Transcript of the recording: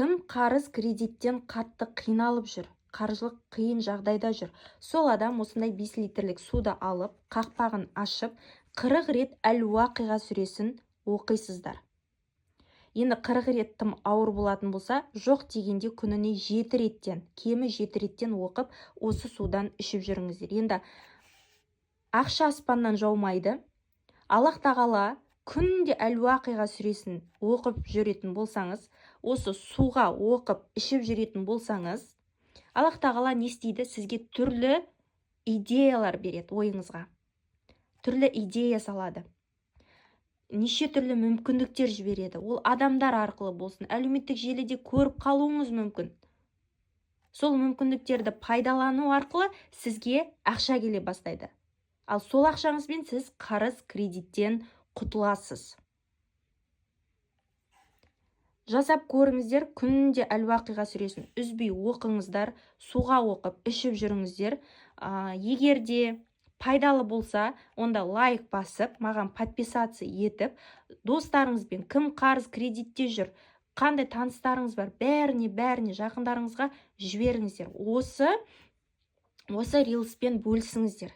Кім қарыз кредиттен қатты қиналып жүр, қаржылық қиын жағдайда жүр. Сол адам осындай 5 литрлік суды алып, қақпағын ашып, 40 рет әл-уақиға сүресін оқисыздар. Енді 40 рет тым ауыр болатын болса, жоқ дегенде күніне 7 реттен, кемі 7 реттен оқып, осы судан ішіп жүріңіздер. Енді ақша аспаннан жаумайды. Аллах тағала күнде әл-уақиға сүресін оқып жүретін болсаңыз, осы суға оқып ішіп жүретін болсаңыз, Аллах тағала не істейді? Сізге түрлі идеялар береді ойыңызға. Түрлі идея салады. Неше түрлі мүмкіндіктер жібереді. Ол адамдар арқылы болсын, әлеуметтік желіде көріп қалуыңыз мүмкін. Сол мүмкіндіктерді пайдалану арқылы сізге ақша келе бастайды. Ал сол ақшаңызбен сіз қарыз кредиттен құтыласыз. Жасап көріңіздер, күнде әл-уақиға сүресін үзбей оқыңыздар, суға оқып ішіп жүріңіздер. Егер де пайдалы болса, онда лайк басып, маған подписаться етіп, достарыңызбен, кім қарыз кредитте жүр, қандай таныстарыңыз бар, бәріне жақындарыңызға жіберіңіздер. Осы рилспен бөлісіңіздер.